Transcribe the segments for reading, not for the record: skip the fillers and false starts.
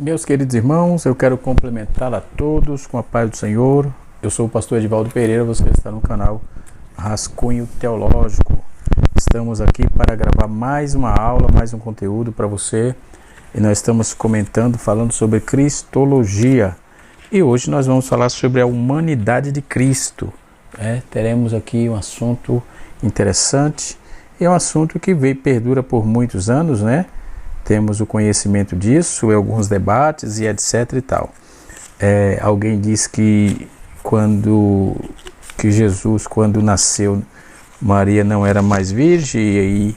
Meus queridos irmãos, eu quero cumprimentar a todos com a paz do Senhor. Eu sou o pastor Edivaldo Pereira, você está no canal Rascunho Teológico. Estamos aqui para gravar mais uma aula, mais um conteúdo para você. E nós estamos falando sobre Cristologia. E hoje nós vamos falar sobre a humanidade de Cristo. Teremos aqui um assunto interessante. É um assunto que perdura por muitos anos, né? Temos o conhecimento disso, alguns debates e etc e tal. Alguém diz que Jesus, quando nasceu, Maria não era mais virgem, e aí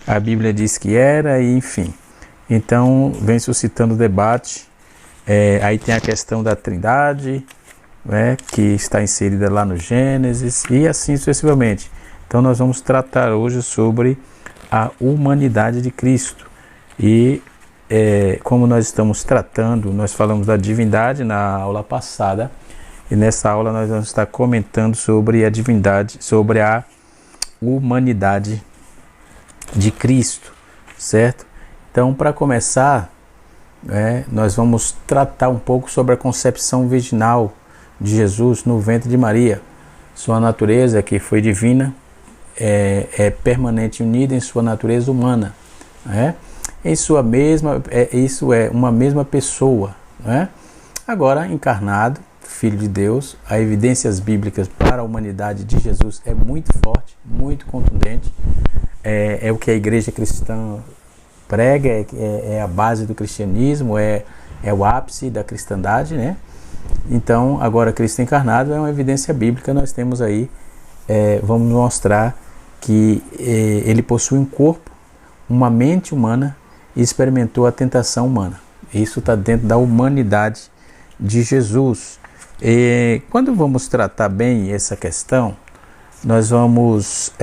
a Bíblia diz que era, e enfim. Então, vem suscitando debate. Aí tem a questão da Trindade, né, que está inserida lá no Gênesis, e assim sucessivamente. Então, nós vamos tratar hoje sobre a humanidade de Cristo. E como nós estamos tratando, nós falamos da divindade na aula passada, e nessa aula nós vamos estar comentando sobre a divindade, sobre a humanidade de Cristo, certo? Então, para começar, nós vamos tratar um pouco sobre a concepção virginal de Jesus no ventre de Maria. Sua natureza, que foi divina, é permanente unida em sua natureza humana, isso é uma mesma pessoa, Agora, encarnado, Filho de Deus, as evidências bíblicas para a humanidade de Jesus é muito forte, muito contundente. É o que a igreja cristã prega, é a base do cristianismo, é o ápice da cristandade, né? Então, agora Cristo encarnado é uma evidência bíblica. Nós temos aí, vamos mostrar que ele possui um corpo, uma mente humana, e experimentou a tentação humana. Isso está dentro da humanidade de Jesus. E quando vamos tratar bem essa questão, nós vamos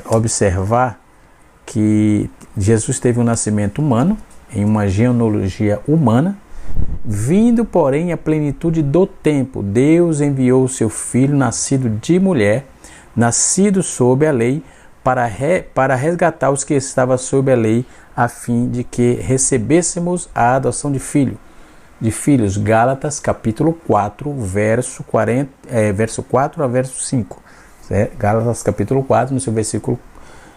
observar que Jesus teve um nascimento humano, em uma genealogia humana, vindo, porém, à plenitude do tempo. Deus enviou o seu Filho, nascido de mulher, nascido sob a lei, para resgatar os que estavam sob a lei, a fim de que recebêssemos a adoção de filhos. Gálatas capítulo 4, verso 4 a verso 5. Certo? Gálatas capítulo 4, no seu versículo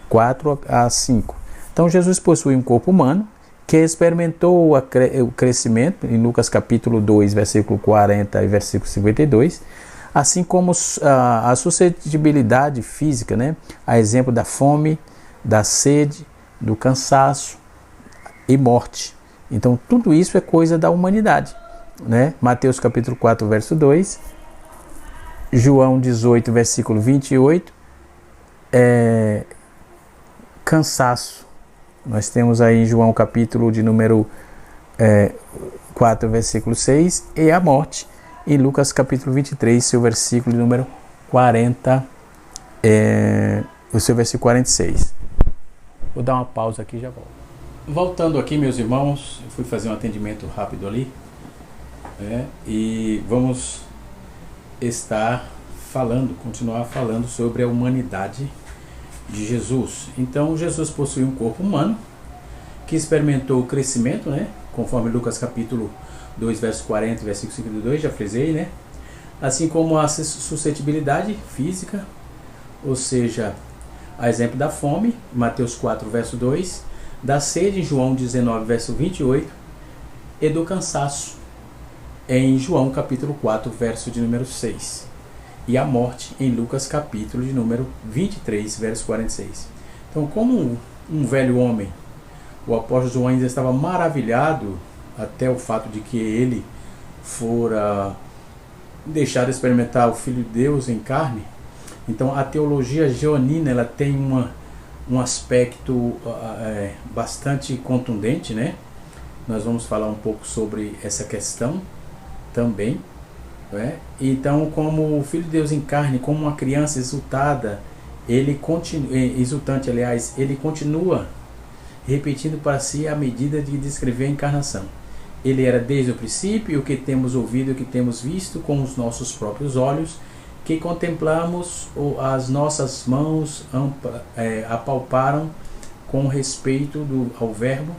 4 a 5. Então, Jesus possui um corpo humano, que experimentou o crescimento, em Lucas capítulo 2, versículo 40 e versículo 52, assim como a suscetibilidade física, né? A exemplo da fome, da sede, do cansaço e morte. Então, tudo isso é coisa da humanidade, né? Mateus capítulo 4, verso 2, João 18, versículo 28, cansaço. Nós temos aí em João capítulo de número 4, versículo 6, e a morte. Em Lucas capítulo 23, seu versículo de número 40, o seu versículo 46. Vou dar uma pausa aqui e já volto. Voltando aqui, meus irmãos, eu fui fazer um atendimento rápido ali, e vamos continuar falando sobre a humanidade de Jesus. Então, Jesus possui um corpo humano que experimentou o crescimento, conforme Lucas capítulo 2, verso 40, versículo 52, já frisei, assim como a suscetibilidade física, ou seja, a exemplo da fome, Mateus 4, verso 2, da sede, em João 19, verso 28, e do cansaço, em João capítulo 4, verso de número 6, e a morte, em Lucas capítulo de número 23, verso 46. Então, como um velho homem, o apóstolo João ainda estava maravilhado até o fato de que ele fora deixado experimentar o Filho de Deus em carne. Então, a teologia joanina, ela tem um aspecto bastante contundente, Nós vamos falar um pouco sobre essa questão também, Então, como o Filho de Deus em carne, como uma criança exultada, ele continua repetindo para si à medida de descrever a encarnação. Ele era desde o princípio, o que temos ouvido, o que temos visto com os nossos próprios olhos, que contemplamos, as nossas mãos apalparam com respeito ao Verbo.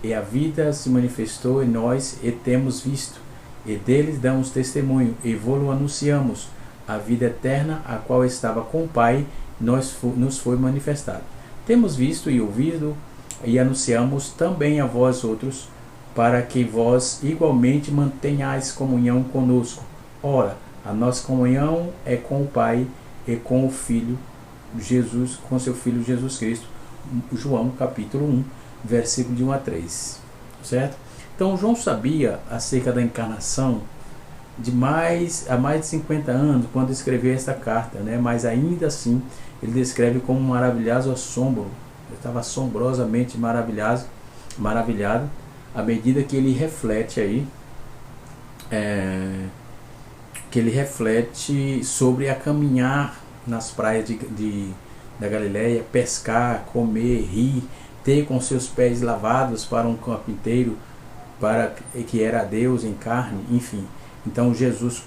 E a vida se manifestou em nós e temos visto, e deles damos testemunho, e vô-lo anunciamos, a vida eterna, a qual estava com o Pai, nos foi manifestado. Temos visto e ouvido, e anunciamos também a vós outros, para que vós igualmente mantenhais comunhão conosco. Ora, a nossa comunhão é com o Pai e com o Filho Jesus, com seu Filho Jesus Cristo. João capítulo 1, versículo de 1 a 3. Certo? Então João sabia acerca da encarnação há mais de 50 anos, quando escreveu esta carta, né? Mas ainda assim ele descreve como um maravilhoso assombro. Ele estava assombrosamente maravilhado à medida que ele reflete aí, sobre a caminhar nas praias da Galileia, pescar, comer, rir, ter com seus pés lavados para um carpinteiro, que era Deus em carne, enfim. Então Jesus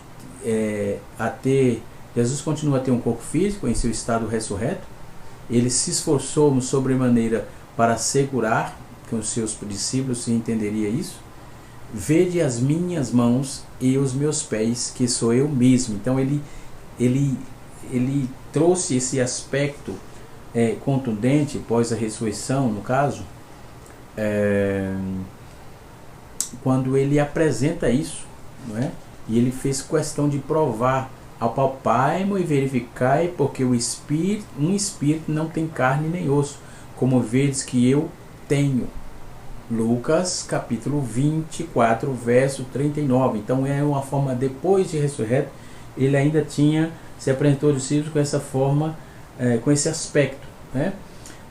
continua a ter um corpo físico em seu estado ressurreto. Ele se esforçou sobremaneira para assegurar que os seus discípulos se entenderia isso. Vede as minhas mãos e os meus pés, que sou eu mesmo. Então ele trouxe esse aspecto contundente pós a ressurreição, no caso, quando ele apresenta isso, não é? E ele fez questão de provar: apalpai-mo e verificai, porque um espírito não tem carne nem osso, como vedes que eu tenho. Lucas capítulo 24, verso 39. Então é uma forma, depois de ressurreto, ele ainda se apresentou aos discípulos com essa forma, com esse aspecto, né?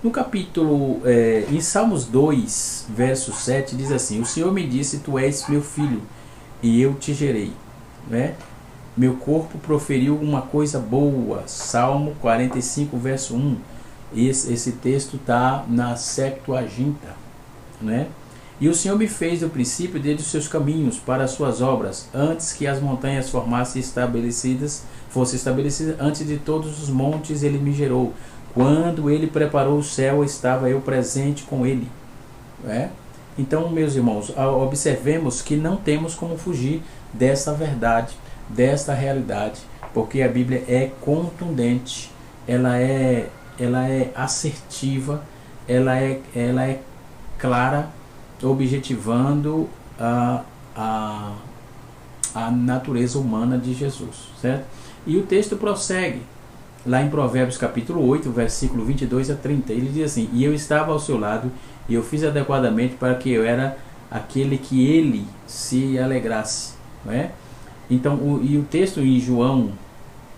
No capítulo, em Salmos 2, verso 7, diz assim: o Senhor me disse, tu és meu filho, e eu te gerei, né? Meu corpo proferiu uma coisa boa. Salmo 45, verso 1. Esse texto está na Septuaginta, né? E o Senhor me fez do princípio desde os seus caminhos para as suas obras, antes que as montanhas fossem estabelecidas, antes de todos os montes ele me gerou. Quando ele preparou o céu, estava eu presente com ele, né? Então, meus irmãos, observemos que não temos como fugir dessa verdade, desta realidade, porque a Bíblia é contundente, ela é assertiva, ela é clara, objetivando a natureza humana de Jesus, certo? E o texto prossegue lá em Provérbios capítulo 8, versículo 22 a 30. Ele diz assim: e eu estava ao seu lado, e eu fiz adequadamente para que eu era aquele que ele se alegrasse, não é? Então, o texto em João,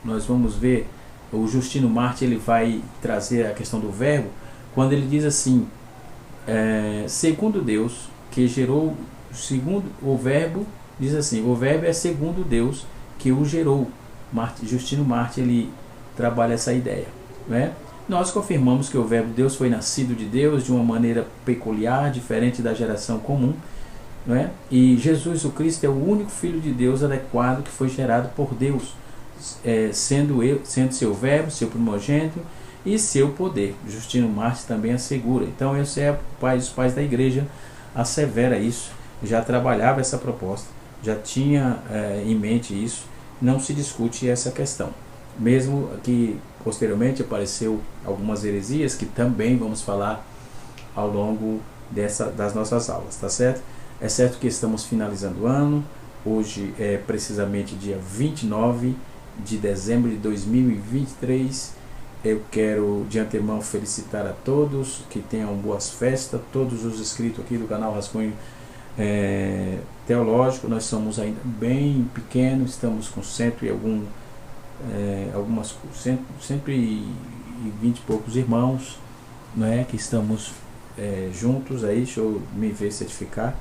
nós vamos ver, o Justino Marte, ele vai trazer a questão do verbo, quando ele diz assim, segundo Deus, que gerou, segundo o verbo, diz assim, o verbo é segundo Deus, que o gerou. Justino Marte, ele trabalha essa ideia, né? Nós confirmamos que o verbo Deus foi nascido de Deus de uma maneira peculiar, diferente da geração comum, não é? E Jesus o Cristo é o único Filho de Deus adequado que foi gerado por Deus, sendo seu verbo, seu primogênito e seu poder. Justino Marte também assegura. Então esse os pais da igreja assevera isso, já trabalhava essa proposta, já tinha em mente isso, não se discute essa questão. Mesmo que posteriormente apareceu algumas heresias que também vamos falar ao longo das nossas aulas, tá certo? É certo que estamos finalizando o ano, hoje é precisamente dia 29 de dezembro de 2023, eu quero de antemão felicitar a todos, que tenham boas festas, todos os inscritos aqui do canal Rascunho Teológico. Nós somos ainda bem pequenos, estamos com 120 e poucos irmãos, né, que estamos juntos aí. Deixa eu me ver certificar,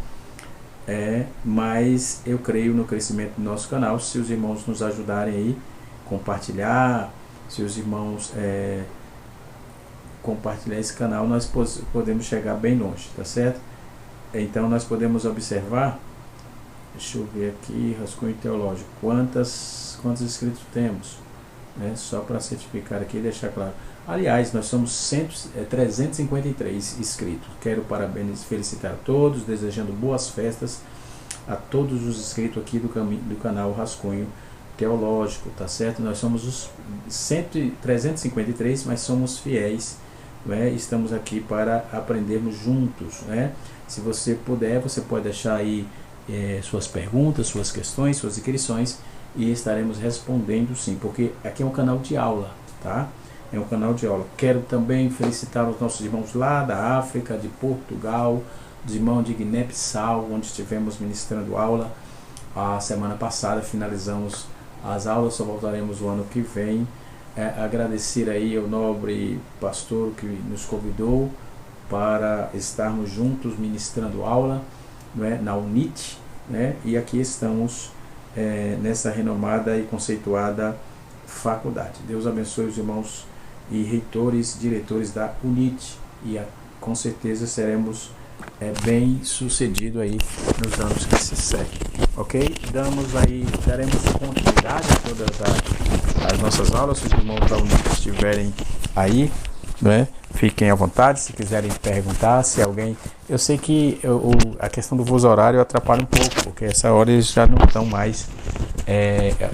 mas eu creio no crescimento do nosso canal. Se os irmãos nos ajudarem aí, compartilhar, se os irmãos compartilhar esse canal, nós podemos chegar bem longe, tá certo? Então nós podemos observar, deixa eu ver aqui, Rascunho Teológico, quantos inscritos temos? né? Só para certificar aqui e deixar claro. Aliás, nós somos 353 inscritos. Quero felicitar a todos, desejando boas festas a todos os inscritos aqui do canal Rascunho Teológico, tá certo? Nós somos os 353, mas somos fiéis, né? Estamos aqui para aprendermos juntos, né? Se você puder, você pode deixar aí suas perguntas, suas questões, suas inscrições, e estaremos respondendo sim, porque aqui é um canal de aula, tá? É um canal de aula. Quero também felicitar os nossos irmãos lá da África, de Portugal, os irmãos de Guiné-Bissau, onde estivemos ministrando aula. A semana passada finalizamos as aulas, só voltaremos o ano que vem. Agradecer aí ao nobre pastor que nos convidou para estarmos juntos ministrando aula, né, na UNIT, né, e aqui estamos nessa renomada e conceituada faculdade. Deus abençoe os irmãos e reitores, diretores da UNIT, e com certeza seremos bem sucedidos aí nos anos que se seguem, ok? Daremos continuidade a todas as nossas aulas. Se os irmãos da UNIT estiverem aí, né, fiquem à vontade, se quiserem perguntar, se alguém... Eu sei que a questão do fuso horário atrapalha um pouco, porque essa hora eles já não estão mais...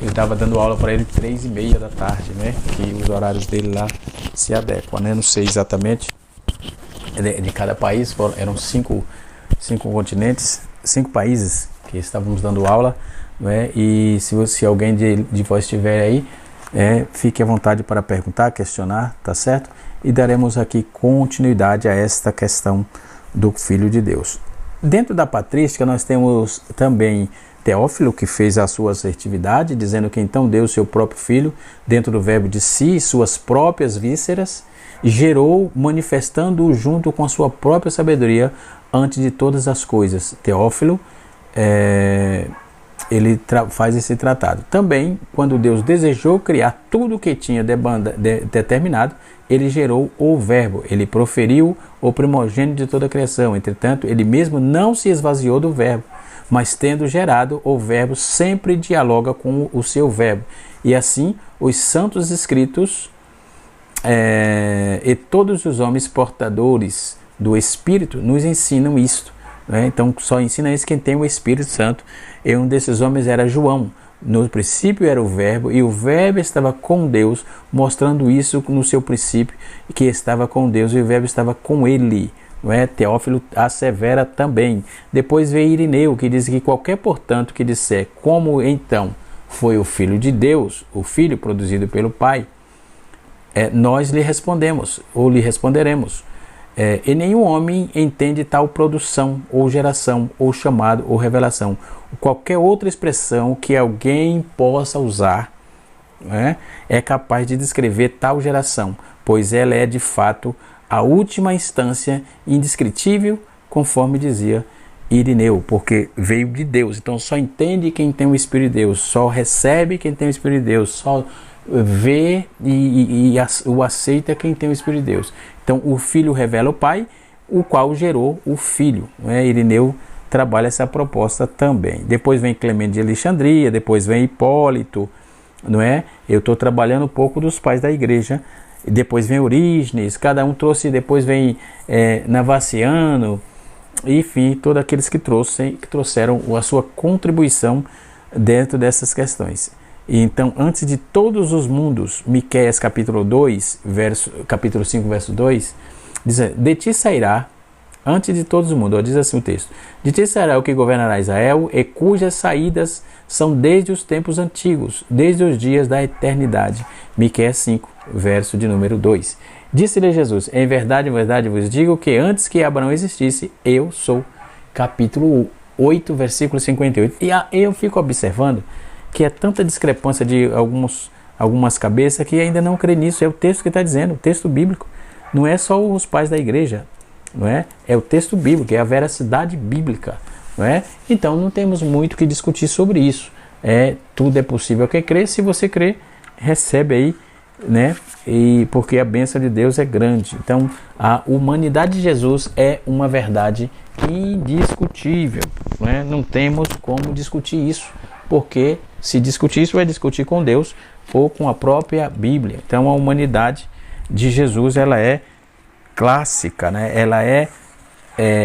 eu estava dando aula para ele 3h30 da tarde, né? Que os horários dele lá se adequam, né? Não sei exatamente de cada país, eram 5 continentes, 5 países que estávamos dando aula, né? E se alguém de vós estiver aí, fique à vontade para perguntar, questionar, tá certo? E daremos aqui continuidade a esta questão do Filho de Deus. Dentro da patrística nós temos também Teófilo, que fez a sua assertividade, dizendo que então Deus, seu próprio Filho, dentro do verbo de si, suas próprias vísceras, gerou, manifestando-o junto com a sua própria sabedoria antes de todas as coisas. Teófilo, ele faz esse tratado. Também, quando Deus desejou criar tudo o que tinha determinado, ele gerou o verbo, ele proferiu o primogênito de toda a criação. Entretanto, ele mesmo não se esvaziou do verbo, mas tendo gerado o verbo, sempre dialoga com o seu verbo. E assim, os santos escritos e todos os homens portadores do Espírito nos ensinam isto, né? Então, só ensina isso quem tem o Espírito Santo. E um desses homens era João. No princípio era o verbo, e o verbo estava com Deus, mostrando isso no seu princípio, que estava com Deus, e o verbo estava com ele. Teófilo assevera também. Depois veio Irineu, que diz que qualquer, portanto, que disser como então foi o Filho de Deus, o Filho produzido pelo Pai, nós lhe respondemos, ou lhe responderemos. E nenhum homem entende tal produção, ou geração, ou chamado, ou revelação. Qualquer outra expressão que alguém possa usar é capaz de descrever tal geração, pois ela é de fato a última instância indescritível, conforme dizia Irineu, porque veio de Deus. Então só entende quem tem o Espírito de Deus, só recebe quem tem o Espírito de Deus, só vê e o aceita quem tem o Espírito de Deus. Então o Filho revela o Pai, o qual gerou o Filho. Irineu trabalha essa proposta também. Depois vem Clemente de Alexandria, depois vem Hipólito, não é? Eu estou trabalhando um pouco dos pais da igreja. Depois vem Orígenes, cada um trouxe, depois vem Navaciano, enfim, todos aqueles que trouxeram a sua contribuição dentro dessas questões. E então, antes de todos os mundos, Miqueias capítulo 5, verso 2, diz: de ti sairá, antes de todos os mundos, diz assim o texto: de ti sairá o que governará Israel, e cujas saídas são desde os tempos antigos, desde os dias da eternidade. Miqueias 5, verso de número 2. Disse-lhe Jesus: em verdade vos digo que antes que Abraão existisse, eu sou. Capítulo 8, versículo 58. E eu fico observando que é tanta discrepância de algumas cabeças que ainda não crê nisso. É o texto que está dizendo, o texto bíblico. Não é só os pais da igreja, não é? É o texto bíblico, é a veracidade bíblica, não é? Então não temos muito o que discutir sobre isso. Tudo é possível que crê. Se você crê, recebe aí, né? E porque a bênção de Deus é grande. Então a humanidade de Jesus é uma verdade indiscutível, não temos como discutir isso, porque se discutir isso é discutir com Deus, ou com a própria Bíblia. Então a humanidade de Jesus, ela é clássica, né? Ela é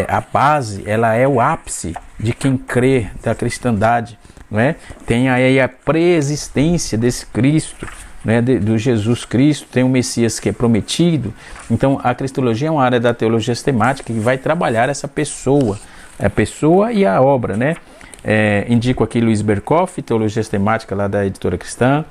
a base, ela é o ápice de quem crê da cristandade, não é? Tem aí a preexistência desse Cristo, né, do Jesus Cristo, tem o Messias que é prometido. Então a cristologia é uma área da teologia sistemática que vai trabalhar essa pessoa, a pessoa e a obra, né? Indico aqui Luiz Berkoff, teologia sistemática lá da Editora Cristã.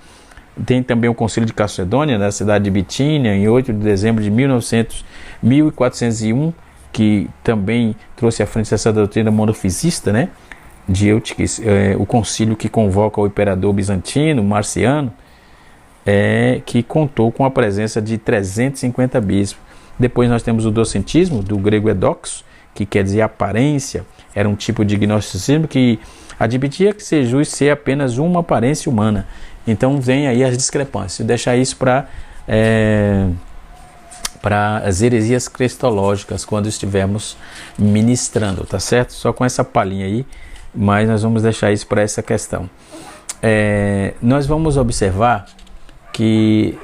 Tem também o Concílio de Calcedônia, na cidade de Bitínia, em 8 de dezembro de 1401, que também trouxe à frente essa doutrina monofisista, né, de Eutíquez, o concílio que convoca o imperador bizantino, Marciano, que contou com a presença de 350 bispos. Depois nós temos o docentismo, do grego edoxo, que quer dizer aparência, era um tipo de gnosticismo que admitia que Jesus ser apenas uma aparência humana. Então vem aí as discrepâncias, deixar isso para as heresias cristológicas quando estivermos ministrando, tá certo? Só com essa palhinha aí, mas nós vamos deixar isso para essa questão. Nós vamos observar que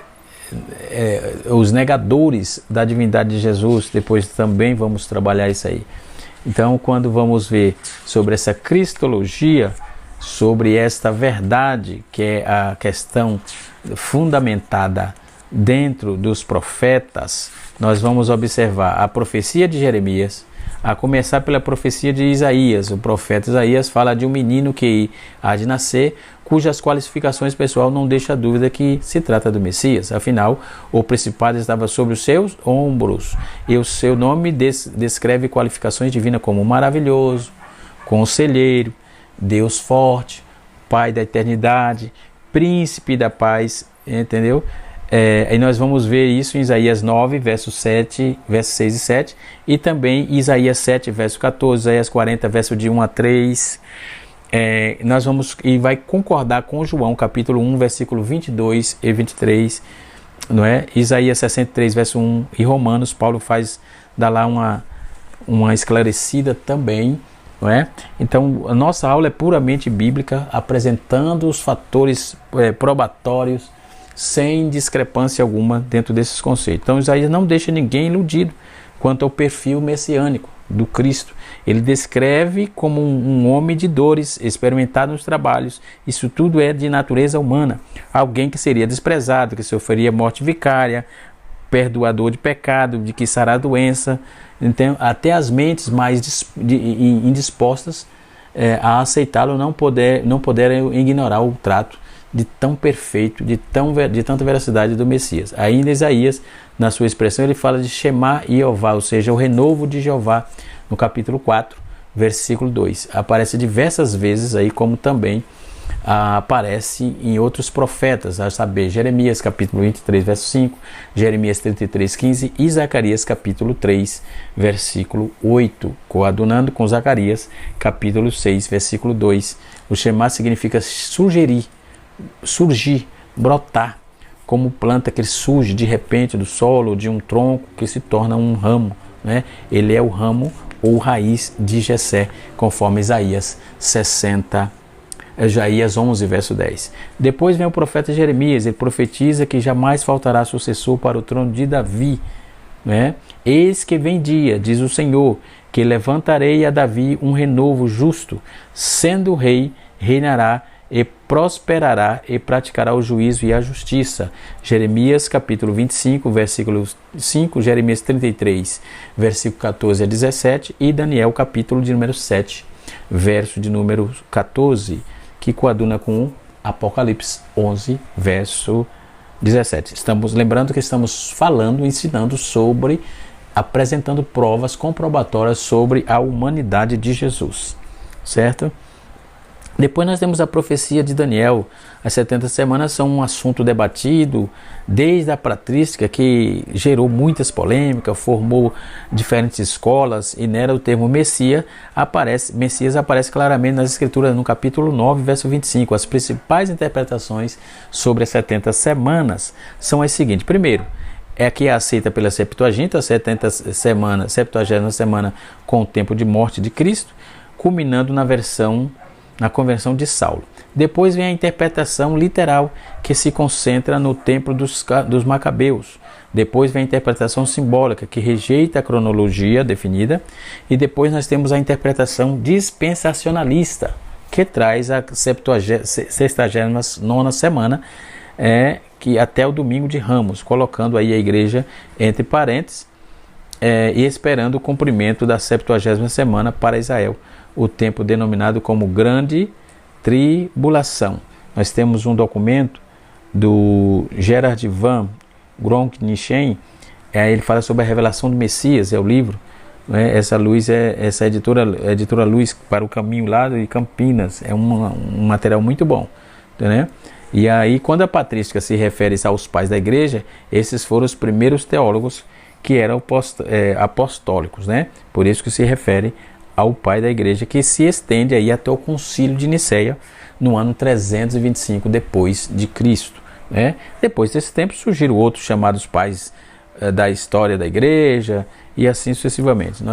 os negadores da divindade de Jesus, depois também vamos trabalhar isso aí. Então, quando vamos ver sobre essa cristologia, sobre esta verdade, que é a questão fundamentada dentro dos profetas, nós vamos observar a profecia de Jeremias, a começar pela profecia de Isaías. O profeta Isaías fala de um menino que há de nascer, cujas qualificações pessoal não deixa dúvida que se trata do Messias. Afinal, o principado estava sobre os seus ombros, e o seu nome descreve qualificações divinas como maravilhoso, conselheiro, Deus forte, Pai da eternidade, príncipe da paz, entendeu? E nós vamos ver isso em Isaías 9, versos 6 e 7, e também Isaías 7, verso 14, Isaías 40, verso de 1 a 3. Nós vamos, e vai concordar com João, capítulo 1, versículo 22 e 23, não é? Isaías 63, verso 1, e Romanos, Paulo dá lá uma esclarecida também, não é? Então, a nossa aula é puramente bíblica, apresentando os fatores probatórios, sem discrepância alguma dentro desses conceitos. Então Isaías não deixa ninguém iludido quanto ao perfil messiânico do Cristo. Ele descreve como um homem de dores, experimentado nos trabalhos. Isso tudo é de natureza humana. Alguém que seria desprezado, que sofreria morte vicária, perdoador de pecado, de que sará a doença. Então, até as mentes mais indispostas a aceitá-lo não puderam ignorar o trato de tão perfeito, de tanta veracidade do Messias. Ainda Isaías, na sua expressão, ele fala de Shema Jeová, ou seja, o renovo de Jeová, no capítulo 4, versículo 2. Aparece diversas vezes aí, como também aparece em outros profetas, a saber, Jeremias capítulo 23, verso 5, Jeremias 33, 15 e Zacarias capítulo 3, versículo 8, coadunando com Zacarias capítulo 6, versículo 2. O Shema significa surgir, brotar, como planta que surge de repente do solo, de um tronco que se torna um ramo, né? Ele é o ramo ou raiz de Jessé, conforme Isaías 11, verso 10. Depois vem o profeta Jeremias, ele profetiza que jamais faltará sucessor para o trono de Davi, né? Eis que vem dia, diz o Senhor, que levantarei a Davi um renovo justo, sendo rei, reinará e prosperará e praticará o juízo e a justiça. Jeremias capítulo 25, versículo 5, Jeremias 33, versículo 14 a 17 e Daniel capítulo de número 7, verso de número 14, que coaduna com Apocalipse 11, verso 17. Lembrando que estamos ensinando sobre, apresentando provas comprobatórias sobre a humanidade de Jesus, certo? Depois nós temos a profecia de Daniel. As 70 semanas são um assunto debatido desde a patrística, que gerou muitas polêmicas, formou diferentes escolas, e nela o termo Messias aparece claramente nas Escrituras, no capítulo 9, verso 25. As principais interpretações sobre as 70 semanas são as seguintes. Primeiro, é a que é aceita pela Septuaginta, a 70ª semana com o tempo de morte de Cristo, culminando na versão na conversão de Saulo. Depois vem a interpretação literal, que se concentra no templo dos Macabeus. Depois vem a interpretação simbólica, que rejeita a cronologia definida. E depois nós temos a interpretação dispensacionalista, que traz a 69ª semana, que até o domingo de Ramos, colocando aí a igreja entre parênteses, e esperando o cumprimento da 70ª semana para Israel, o tempo denominado como Grande Tribulação. Nós temos um documento do Gerard van Gronk-Nichen, ele fala sobre a revelação do Messias, é o livro, né? Essa editora Luz para o Caminho lá de Campinas, é um material muito bom, né? E aí, quando a patrística se refere aos pais da igreja, esses foram os primeiros teólogos que eram apostólicos, né? Por isso que se refere ao pai da igreja, que se estende aí até o concílio de Niceia, no ano 325 depois de Cristo, né? Depois desse tempo surgiram outros chamados pais da história da igreja e assim sucessivamente.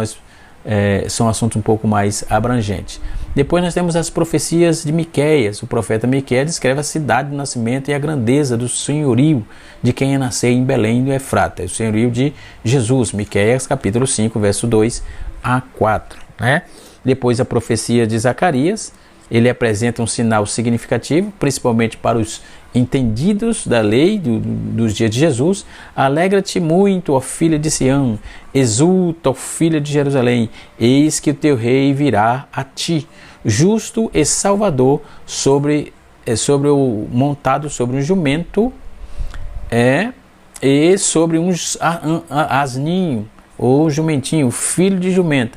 São assuntos um pouco mais abrangentes. Depois nós temos as profecias de Miqueias. O profeta Miqueias descreve a cidade do nascimento e a grandeza do senhorio de quem ia nascer em Belém do Efrata, o senhorio de Jesus. Miqueias capítulo 5, verso 2 a 4. Né? Depois a profecia de Zacarias, ele apresenta um sinal significativo, principalmente para os entendidos da lei dos dias de Jesus. Alegra-te muito, ó filha de Sião, exulta, ó filha de Jerusalém, eis que o teu rei virá a ti, justo e salvador, montado sobre um jumento, e sobre um asninho, ou jumentinho, filho de jumento.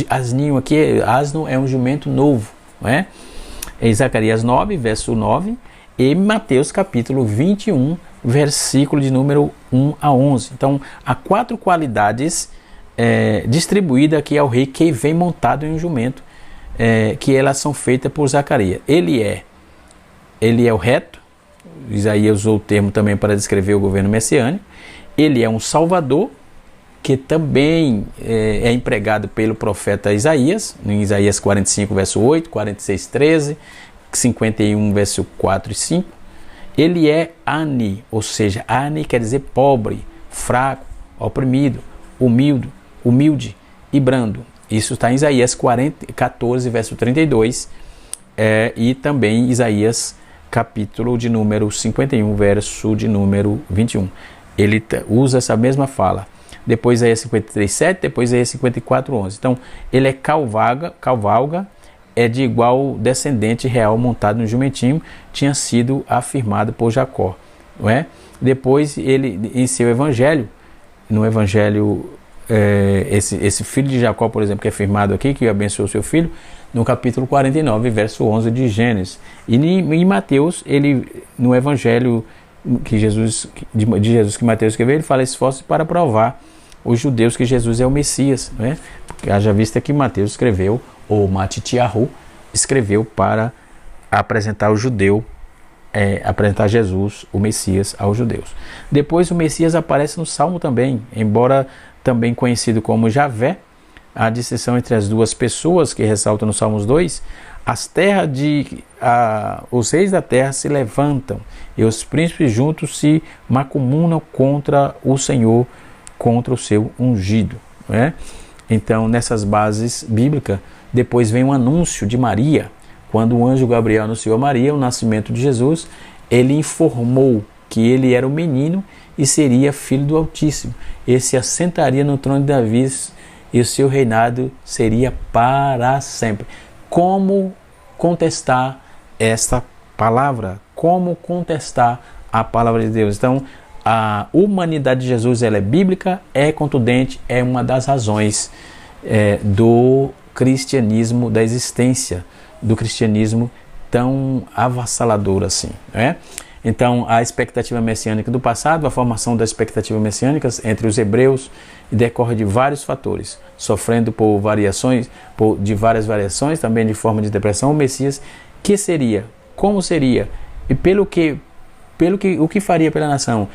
Asninho aqui, asno é um jumento novo, não é? Em Zacarias 9, verso 9, e Mateus capítulo 21, versículo de número 1 a 11. Então, há 4 qualidades distribuídas aqui ao rei que vem montado em um jumento, que elas são feitas por Zacarias. Ele é o reto, Isaías usou o termo também para descrever o governo messiânico. Ele é um salvador, que também é empregado pelo profeta Isaías, em Isaías 45, verso 8, 46, 13, 51, verso 4 e 5. Ele é Ani, ou seja, Ani quer dizer pobre, fraco, oprimido, humilde e brando. Isso está em Isaías 14, verso 32, e também Isaías capítulo de número 51, verso de número 21. Ele usa essa mesma fala. Depois Isaías 53, 7, depois Isaías 54, 11. Então, ele é cavalga, é de igual descendente real montado no jumentinho, tinha sido afirmado por Jacó, não é? Depois, ele, em seu evangelho, no evangelho, esse filho de Jacó, por exemplo, que é afirmado aqui, que abençoou seu filho, no capítulo 49, verso 11 de Gênesis. E em Mateus, ele, no evangelho de Jesus que Mateus escreveu, ele fala: esforce para provar os judeus que Jesus é o Messias, não é? Porque haja vista que Mateus escreveu, ou Matitiahu escreveu para apresentar o judeu, apresentar Jesus, o Messias, aos judeus. Depois o Messias aparece no Salmo também, embora também conhecido como Javé. A distinção entre as duas pessoas que ressaltam no Salmos 2, os reis da terra se levantam e os príncipes juntos se macumunam contra o Senhor, contra o seu ungido, não é? Então, nessas bases bíblicas, depois vem um anúncio de Maria. Quando o anjo Gabriel anunciou a Maria o nascimento de Jesus, ele informou que ele era o menino e seria filho do Altíssimo. Ele se assentaria no trono de Davi e o seu reinado seria para sempre. Como contestar esta palavra? Como contestar a palavra de Deus? Então, a humanidade de Jesus, ela é bíblica, é contundente, é uma das razões do cristianismo, da existência do cristianismo tão avassalador assim, né? Então, a expectativa messiânica do passado, a formação da expectativa messiânica entre os hebreus decorre de vários fatores, sofrendo por de várias variações, também de forma de interpretação. O Messias, que seria, como seria, e o que faria pela nação,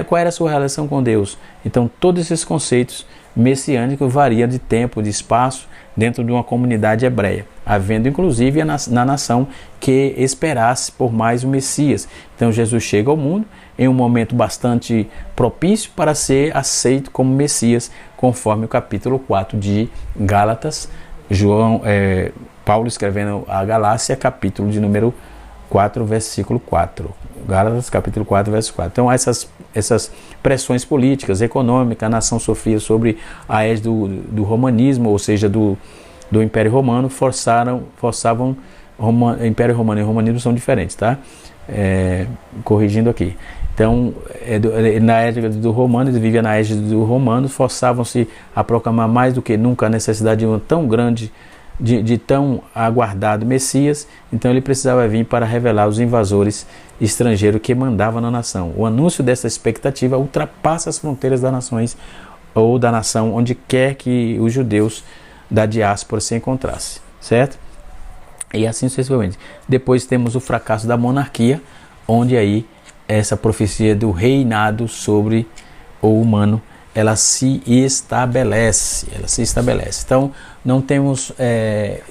qual era a sua relação com Deus. Então, todos esses conceitos messiânicos variam de tempo, de espaço, dentro de uma comunidade hebreia. havendo inclusive na nação que esperasse por mais um Messias. Então Jesus chega ao mundo em um momento bastante propício para ser aceito como Messias, conforme o capítulo 4 de Gálatas, Paulo escrevendo a Galácia, capítulo de número 4, versículo 4. Gálatas, capítulo 4, verso 4. Então, essas pressões políticas, econômicas, a nação sofria sobre a égide do romanismo, ou seja, do Império Romano, forçavam Império Romano e romanismo são diferentes, tá? Corrigindo aqui. Então, na égide do romano, eles viviam na égide do romano, forçavam-se a proclamar mais do que nunca a necessidade de uma tão grande, de tão aguardado Messias. Então ele precisava vir para revelar os invasores estrangeiros que mandavam na nação. O anúncio dessa expectativa ultrapassa as fronteiras das nações ou da nação onde quer que os judeus da diáspora se encontrassem, certo? E assim sucessivamente. Depois temos o fracasso da monarquia, onde aí essa profecia do reinado sobre o humano, ela se estabelece. Então, não temos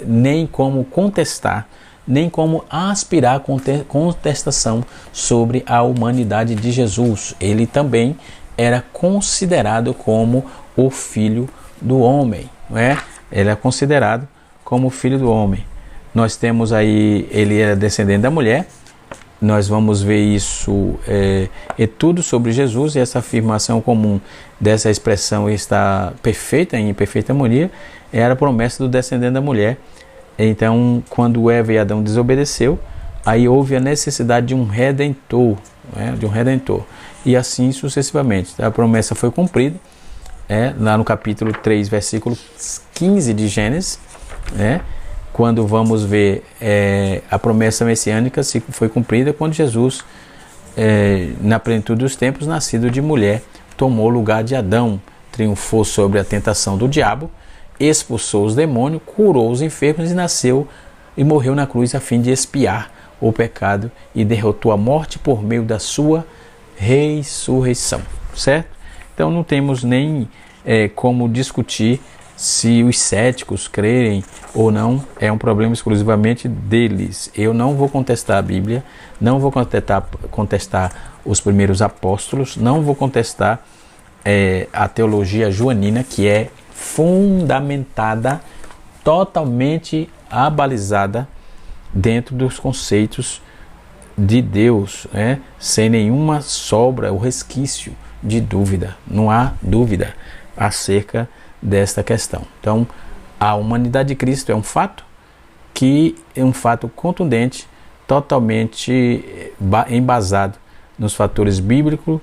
nem como contestar, nem como aspirar a contestação sobre a humanidade de Jesus. Ele também era considerado como o Filho do Homem, não é? Ele é considerado como o Filho do Homem. Nós temos aí, ele era descendente da mulher. Nós vamos ver isso tudo sobre Jesus, e essa afirmação comum dessa expressão está em perfeita harmonia, era a promessa do descendente da mulher. Então, quando Eva e Adão desobedeceu, aí houve a necessidade de um redentor, e assim sucessivamente. A promessa foi cumprida, lá no capítulo 3, versículo 15 de Gênesis, quando vamos ver a promessa messiânica foi cumprida quando Jesus, na plenitude dos tempos, nascido de mulher, tomou o lugar de Adão, triunfou sobre a tentação do diabo, expulsou os demônios, curou os enfermos e nasceu e morreu na cruz a fim de expiar o pecado e derrotou a morte por meio da sua ressurreição, certo? Então não temos nem como discutir se os céticos crerem ou não, é um problema exclusivamente deles. Eu não vou contestar a Bíblia, não vou contestar os primeiros apóstolos, não vou contestar a teologia joanina, que é fundamentada, totalmente abalizada dentro dos conceitos de Deus, sem nenhuma sobra ou resquício de dúvida. Não há dúvida acerca desta questão. Então, a humanidade de Cristo é um fato contundente, totalmente embasado nos fatores bíblicos,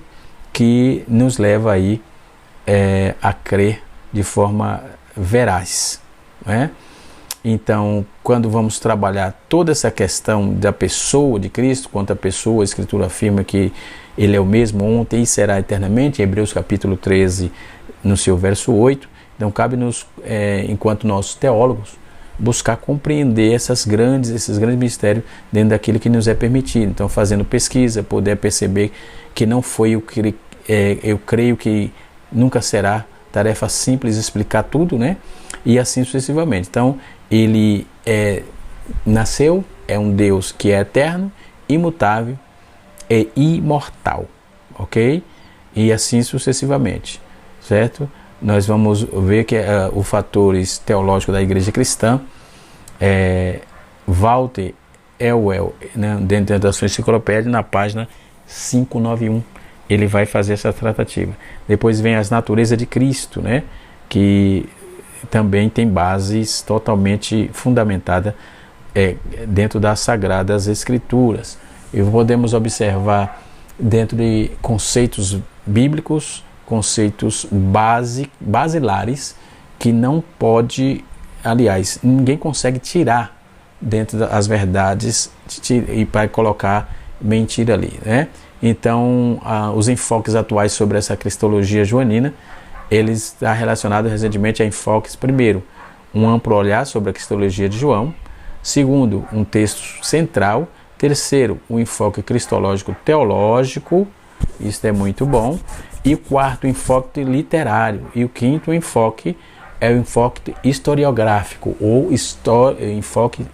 que nos leva aí a crer de forma veraz, Então, quando vamos trabalhar toda essa questão da pessoa de Cristo, quanto à pessoa, a Escritura afirma que Ele é o mesmo ontem e será eternamente, em Hebreus capítulo 13, no seu verso 8. Então, cabe-nos, enquanto nossos teólogos, buscar compreender esses grandes mistérios dentro daquilo que nos é permitido. Então, fazendo pesquisa, poder perceber que não foi o que eu creio que nunca será tarefa simples explicar tudo, E assim sucessivamente. Então, ele nasceu, é um Deus que é eterno, imutável e imortal, ok? E assim sucessivamente, certo? Nós vamos ver que os fatores teológicos da igreja cristã, Walter Elwell, dentro da sua enciclopédia, na página 591, ele vai fazer essa tratativa. Depois vem as naturezas de Cristo, que também tem bases totalmente fundamentadas dentro das Sagradas Escrituras. E podemos observar dentro de conceitos bíblicos, conceitos basilares, que não pode, aliás, ninguém consegue tirar dentro das verdades e para colocar mentira ali, Então, os enfoques atuais sobre essa cristologia joanina, eles estão relacionados recentemente a enfoques, primeiro, um amplo olhar sobre a cristologia de João, segundo, um texto central, terceiro, um enfoque cristológico teológico, isso é muito bom, e o quarto, enfoque literário, e o quinto, enfoque é o enfoque historiográfico ou enfoque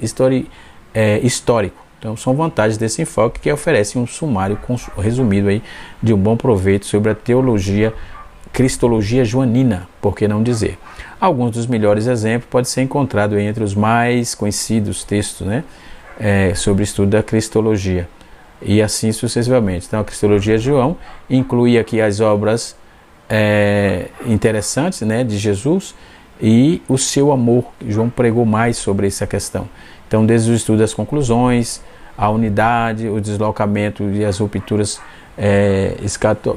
histórico. Então são vantagens desse enfoque que oferece um sumário resumido aí de um bom proveito sobre a teologia, cristologia joanina, por que não dizer. Alguns dos melhores exemplos podem ser encontrados entre os mais conhecidos textos, né, sobre o estudo da cristologia, e assim sucessivamente. Então a cristologia de João inclui aqui as obras interessantes, né, de Jesus e o seu amor. João pregou mais sobre essa questão. Então, desde o estudo das conclusões, a unidade, o deslocamento e as rupturas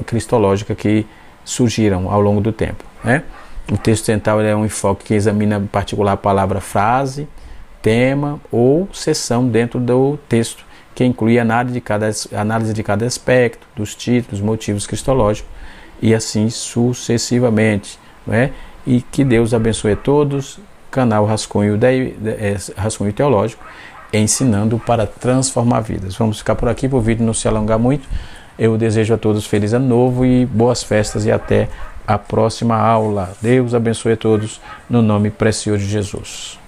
cristológicas que surgiram ao longo do tempo, né? O texto central é um enfoque que examina em particular a palavra frase, tema ou seção dentro do texto, que inclui análise de cada aspecto, dos títulos, motivos cristológicos e assim sucessivamente, né? E que Deus abençoe a todos. Canal Rascunho Teológico, ensinando para transformar vidas. Vamos ficar por aqui para o vídeo não se alongar muito. Eu desejo a todos feliz ano novo e boas festas e até a próxima aula. Deus abençoe a todos no nome precioso de Jesus.